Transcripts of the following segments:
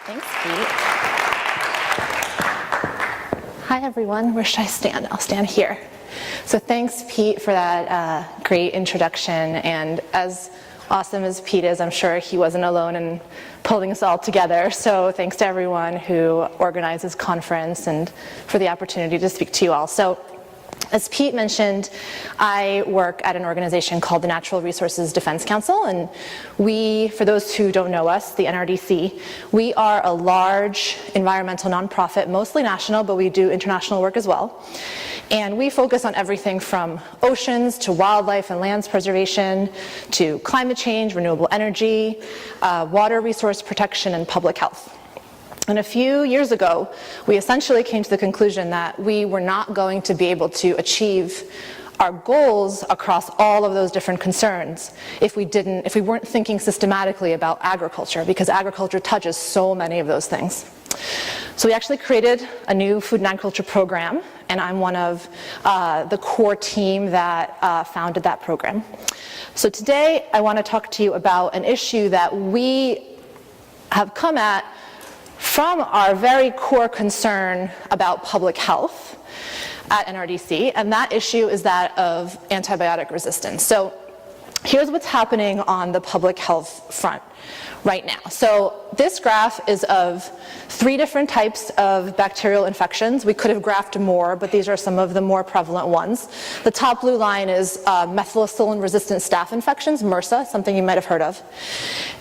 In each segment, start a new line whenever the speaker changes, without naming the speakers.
Thanks, Pete. Hi, everyone. Where should I stand? I'll stand here. So thanks, Pete, for that great introduction. And as awesome as Pete is, I'm sure he wasn't alone in pulling us all together. So thanks to everyone who organized this conference and for the opportunity to speak to you all. So as Pete mentioned, I work at an organization called the Natural Resources Defense Council, and we, for those who don't know us, the NRDC, we are a large environmental nonprofit, mostly national, but we do international work as well. And we focus on everything from oceans to wildlife and lands preservation to climate change, renewable energy, water resource protection, and public health. And a few years ago, we essentially came to the conclusion that we were not going to be able to achieve our goals across all of those different concerns if we weren't thinking systematically about agriculture, because agriculture touches so many of those things. So we actually created a new food and agriculture program, and I'm one of the core team that founded that program. So today, I want to talk to you about an issue that we have come at from our very core concern about public health at NRDC, and that issue is that of antibiotic resistance. So here's what's happening on the public health front right now. So this graph is of 3 different types of bacterial infections. We could have graphed more, but these are some of the more prevalent ones. The top blue line is Methicillin-resistant staph infections, MRSA, something you might have heard of.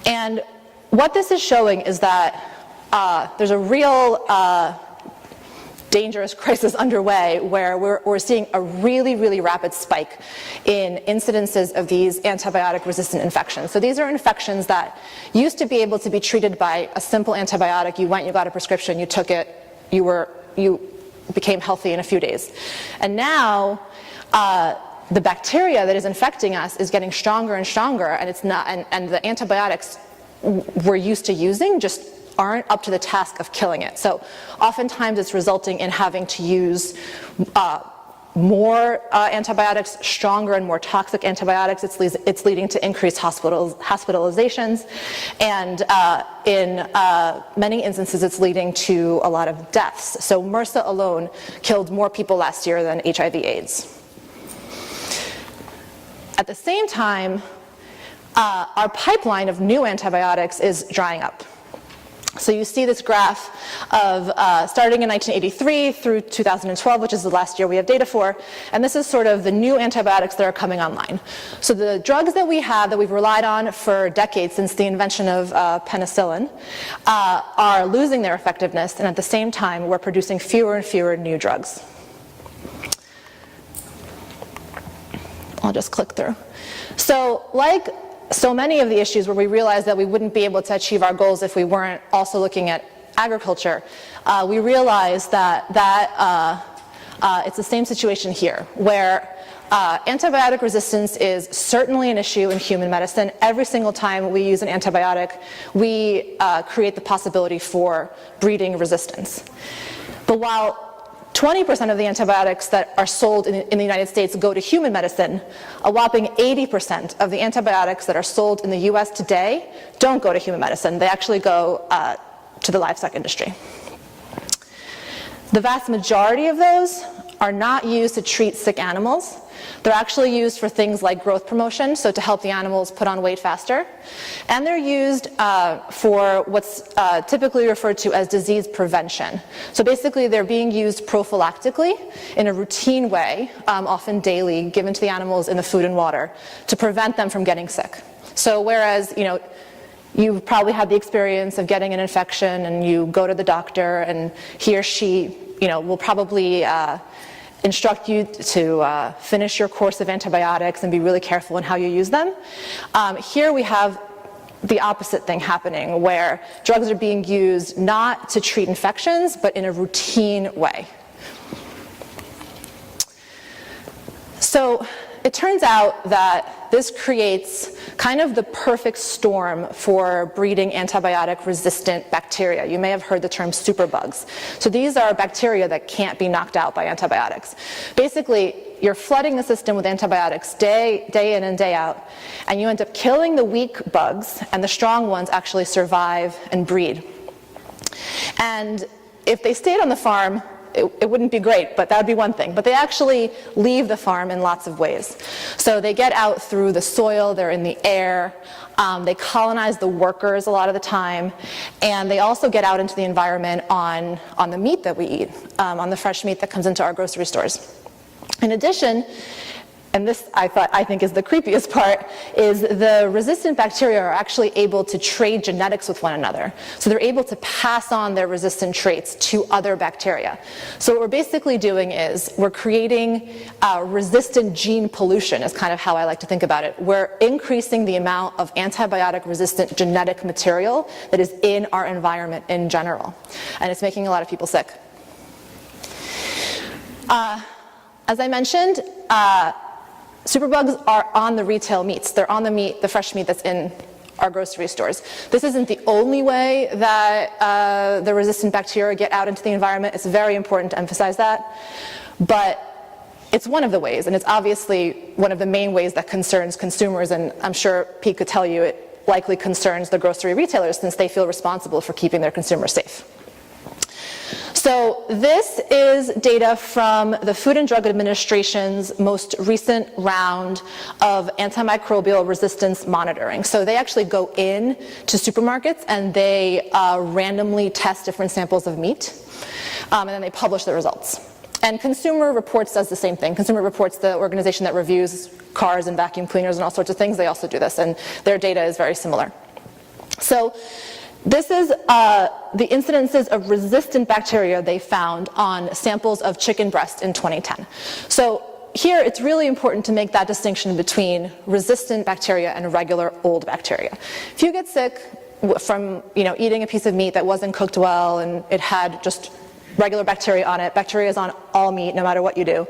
And what this is showing is that there's a real dangerous crisis underway where we're seeing a really, really rapid spike in incidences of these antibiotic-resistant infections. So these are infections that used to be able to be treated by a simple antibiotic. You went, you got a prescription, you took it, you became healthy in a few days. And now, the bacteria that is infecting us is getting stronger and stronger, and it's not, and the antibiotics we're used to using just aren't up to the task of killing it. So oftentimes it's resulting in having to use more antibiotics, stronger and more toxic antibiotics. It's leading to increased hospitalizations, and in many instances it's leading to a lot of deaths. So MRSA alone killed more people last year than HIV/AIDS. At the same time, our pipeline of new antibiotics is drying up. So you see this graph of starting in 1983 through 2012, which is the last year we have data for, and this is sort of the new antibiotics that are coming online. So the drugs that we have, that we've relied on for decades since the invention of penicillin, are losing their effectiveness, and at the same time we're producing fewer and fewer new drugs. I'll just click through. So like so many of the issues where we realized that we wouldn't be able to achieve our goals if we weren't also looking at agriculture, we realized that it's the same situation here, where antibiotic resistance is certainly an issue in human medicine. Every single time we use an antibiotic, we create the possibility for breeding resistance. But while 20% of the antibiotics that are sold in the United States go to human medicine, a whopping 80% of the antibiotics that are sold in the US today don't go to human medicine. They actually go to the livestock industry. The vast majority of those are not used to treat sick animals. They're actually used for things like growth promotion, so to help the animals put on weight faster. And they're used for what's typically referred to as disease prevention. So basically they're being used prophylactically in a routine way, often daily, given to the animals in the food and water to prevent them from getting sick. So whereas, you've probably had the experience of getting an infection and you go to the doctor and he or she, will probably instruct you to finish your course of antibiotics and be really careful in how you use them. Here we have the opposite thing happening, where drugs are being used not to treat infections, but in a routine way. So it turns out that this creates kind of the perfect storm for breeding antibiotic-resistant bacteria. You may have heard the term superbugs. So these are bacteria that can't be knocked out by antibiotics. Basically, you're flooding the system with antibiotics day in and day out, and you end up killing the weak bugs, and the strong ones actually survive and breed. And if they stayed on the farm, it wouldn't be great, but that would be one thing. But they actually leave the farm in lots of ways. So they get out through the soil, they're in the air, they colonize the workers a lot of the time, and they also get out into the environment on the meat that we eat, on the fresh meat that comes into our grocery stores. In addition, and this I think is the creepiest part, is the resistant bacteria are actually able to trade genetics with one another. So they're able to pass on their resistant traits to other bacteria. So what we're basically doing is we're creating resistant gene pollution, is kind of how I like to think about it. We're increasing the amount of antibiotic resistant genetic material that is in our environment in general. And it's making a lot of people sick. As I mentioned, superbugs are on the retail meats. They're on the meat, the fresh meat that's in our grocery stores. This isn't the only way that the resistant bacteria get out into the environment. It's very important to emphasize that. But it's one of the ways, and it's obviously one of the main ways that concerns consumers, and I'm sure Pete could tell you it likely concerns the grocery retailers since they feel responsible for keeping their consumers safe. So this is data from the Food and Drug Administration's most recent round of antimicrobial resistance monitoring. So they actually go in to supermarkets and they randomly test different samples of meat, and then they publish the results. And Consumer Reports does the same thing. Consumer Reports, the organization that reviews cars and vacuum cleaners and all sorts of things, they also do this, and their data is very similar. So this is the incidences of resistant bacteria they found on samples of chicken breast in 2010. So here it's really important to make that distinction between resistant bacteria and regular old bacteria. If you get sick from eating a piece of meat that wasn't cooked well and it had just regular bacteria on it, bacteria is on all meat no matter what you do,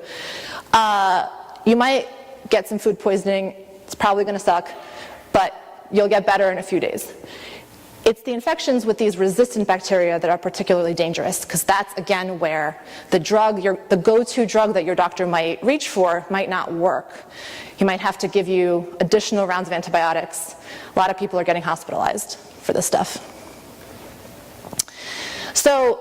you might get some food poisoning. It's probably going to suck, but you'll get better in a few days. It's the infections with these resistant bacteria that are particularly dangerous, because that's, again, where the drug, the go-to drug that your doctor might reach for might not work. He might have to give you additional rounds of antibiotics. A lot of people are getting hospitalized for this stuff. So,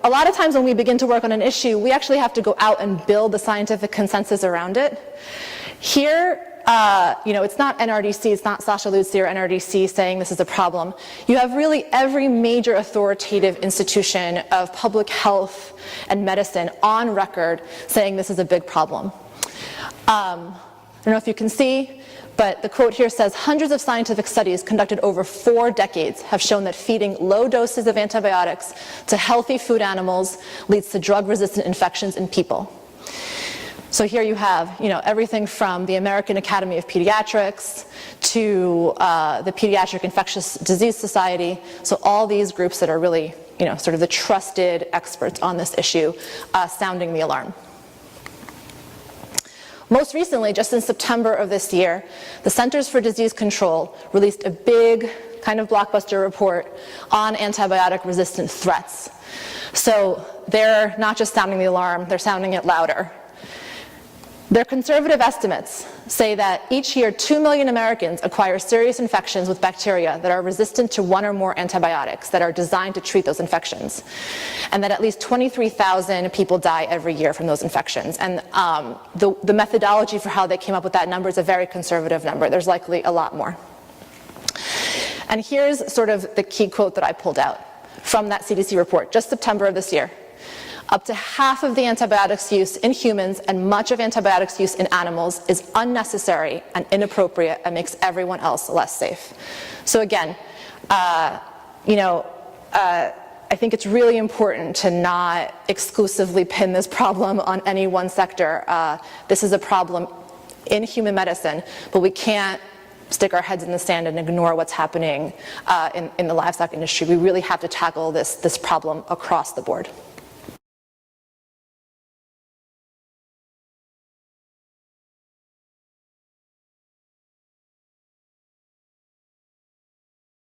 a lot of times when we begin to work on an issue, we actually have to go out and build the scientific consensus around it. Here, it's not NRDC, it's not Sasha Lyutse or NRDC saying this is a problem. You have really every major authoritative institution of public health and medicine on record saying this is a big problem. I don't know if you can see, but the quote here says, hundreds of scientific studies conducted over 4 decades have shown that feeding low doses of antibiotics to healthy food animals leads to drug-resistant infections in people. So here you have, everything from the American Academy of Pediatrics to the Pediatric Infectious Disease Society. So all these groups that are really, sort of the trusted experts on this issue, sounding the alarm. Most recently, just in September of this year, the Centers for Disease Control released a big kind of blockbuster report on antibiotic resistant threats. So they're not just sounding the alarm, they're sounding it louder. Their conservative estimates say that each year 2 million Americans acquire serious infections with bacteria that are resistant to 1 or more antibiotics that are designed to treat those infections, and that at least 23,000 people die every year from those infections. And the methodology for how they came up with that number is a very conservative number. There's likely a lot more. And here's sort of the key quote that I pulled out from that CDC report, just September of this year. Up to half of the antibiotics use in humans and much of antibiotics use in animals is unnecessary and inappropriate and makes everyone else less safe. So again, I think it's really important to not exclusively pin this problem on any one sector. This is a problem in human medicine, but we can't stick our heads in the sand and ignore what's happening in the livestock industry. We really have to tackle this problem across the board.